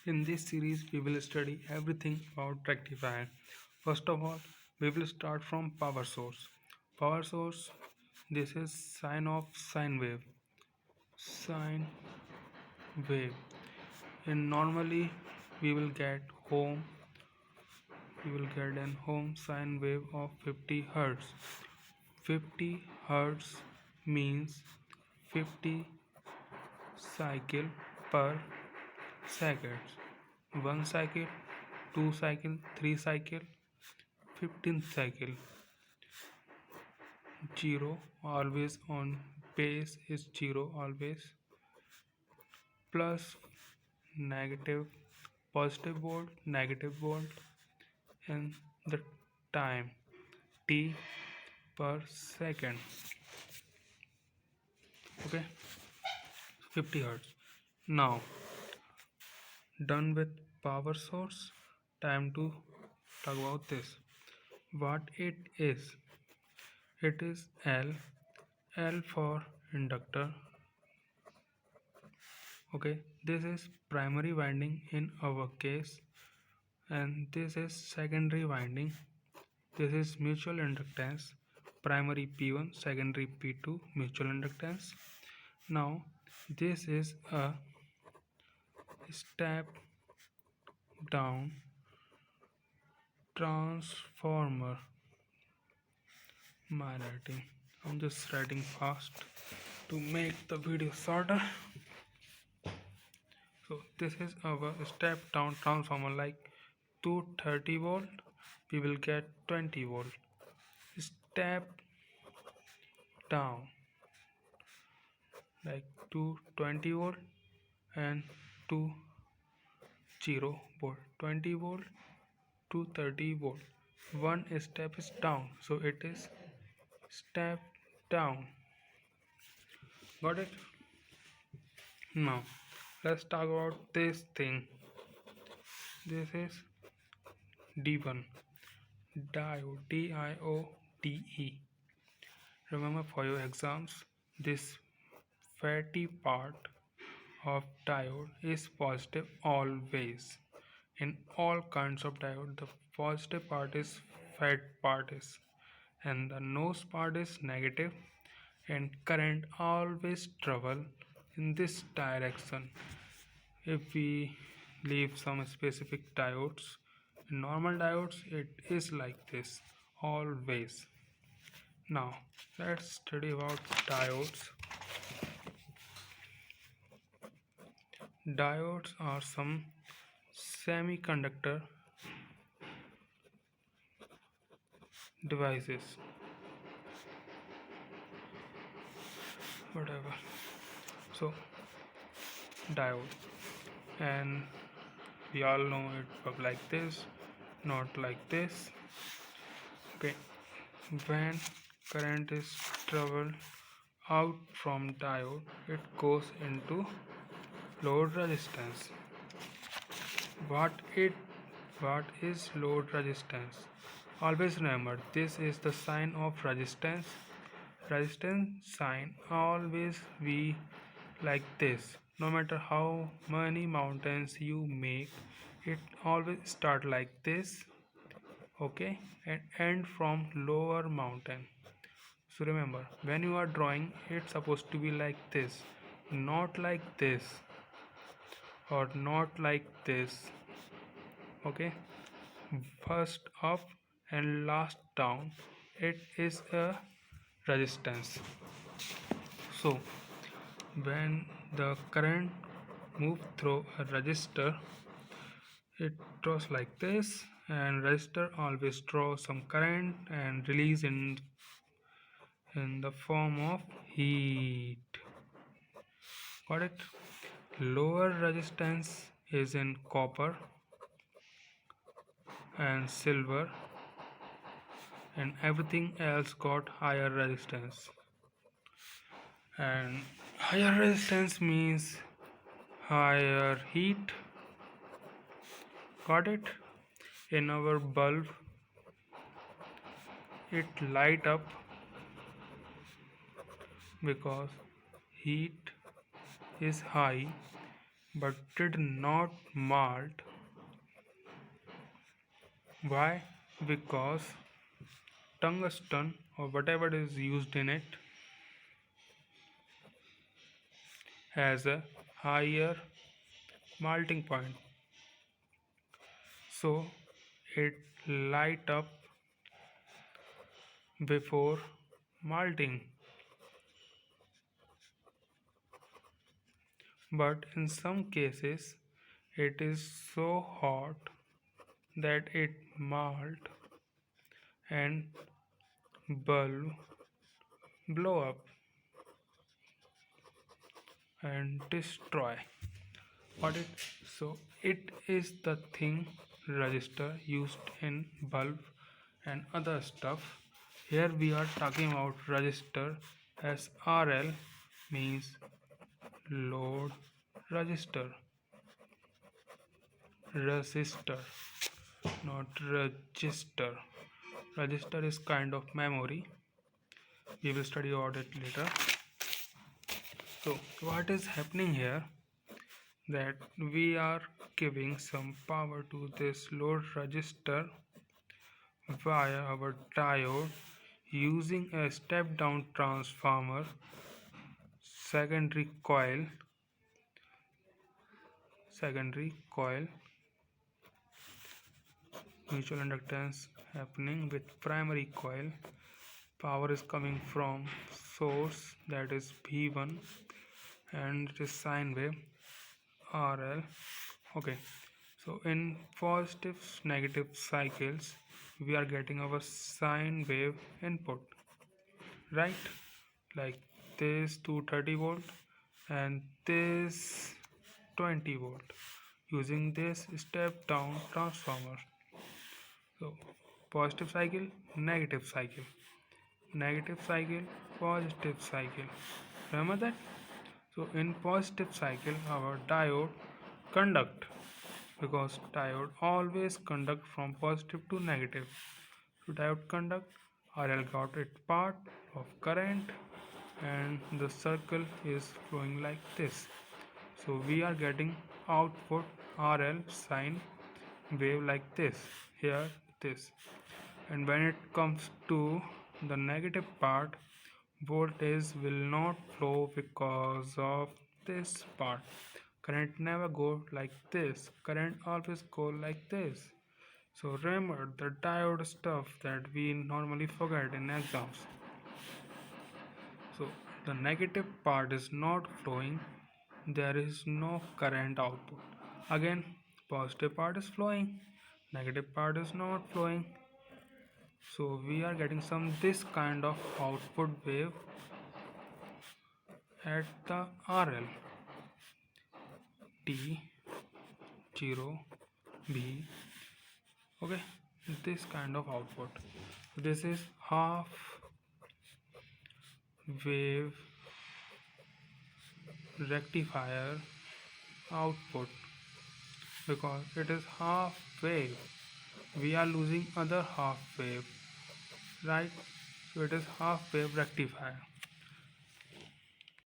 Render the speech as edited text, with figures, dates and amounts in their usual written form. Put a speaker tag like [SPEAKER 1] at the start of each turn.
[SPEAKER 1] In this series, we will study everything about rectifier. First of all, we will start from power source. Power source, this is sine of sine wave. Sine wave. And normally, we will get home. We will get an home sine wave of 50 hertz. 50 hertz means 50 cycle per second. One cycle, two cycle, three cycle, 15th cycle. Zero always on base is zero always. Plus negative, positive volt, negative volt, and the time t per second. Okay, 50 hertz. Now done with power source, time to talk about this. What it is? It is L for inductor. Okay, this is primary winding in our case, and this is secondary winding. This is mutual inductance, primary P1, secondary P2, mutual inductance. Now this is a step down transformer. My writing, I'm just writing fast to make the video shorter. So this is our step down transformer, like 230 volt we will get 20 volt. Step down like 220 volt and 20 volt, 20 volt to 30 volt. One step is down, so it is step down. Got it? Now let's talk about this thing. This is D1, diode, D-I-O-D-E. Remember for your exams, this fatty part of diode is positive always. In all kinds of diode, the positive part is fat part is, and the nose part is negative, and current always travel in this direction. If we leave some specific diodes, in normal diodes it is like this always. Now let's study about diodes. Diodes are some semiconductor devices, whatever. So diode, and we all know it works like this, not like this. Okay, when current is traveled out from diode, it goes into load resistance. What is load resistance? Always remember, this is the sign of resistance. Resistance sign always be like this. No matter how many mountains you make, it always start like this, okay, and end from lower mountain. So remember, when you are drawing, it's supposed to be like this, not like this or not like this. Okay, first up and last down, it is a resistance. So when the current move through a resistor, it draws like this, and resistor always draws some current and release in the form of heat. Got it? Lower resistance is in copper and silver, and everything else got higher resistance. And higher resistance means higher heat. Got it? In our bulb, it light up because heat is high but did not melt. Why? Because tungsten or whatever is used in it has a higher melting point, so it light up before melting. But in some cases it is so hot that it melt and bulb blow up and destroy. What it so it is the thing resistor used in bulb and other stuff. Here we are talking about resistor as RL means load register. Resistor, not register. Register is kind of memory. We will study about it later. So what is happening here, that we are giving some power to this load register via our diode using a step down transformer, secondary coil, mutual inductance happening with primary coil. Power is coming from source, that is V1, and it is sine wave RL. Okay, so in positive negative cycles we are getting our sine wave input, right? Like this 230 volt and this 20 volt using this step down transformer. So positive cycle, negative cycle, negative cycle, positive cycle. Remember that? So in positive cycle our diode conduct, because diode always conduct from positive to negative. So diode conduct, RL got its part of current and the circle is flowing like this. So we are getting output RL sine wave like this, here this. And when it comes to the negative part, voltage will not flow because of this part. Current never go like this, current always go like this. So remember the diode stuff that we normally forget in exams. So the negative part is not flowing, there is no current output. Again, positive part is flowing, negative part is not flowing. So we are getting some this kind of output wave at the RL T 0 B. Okay, this kind of output. This is half wave rectifier output, because it is half wave, we are losing other half wave, right? So it is half wave rectifier.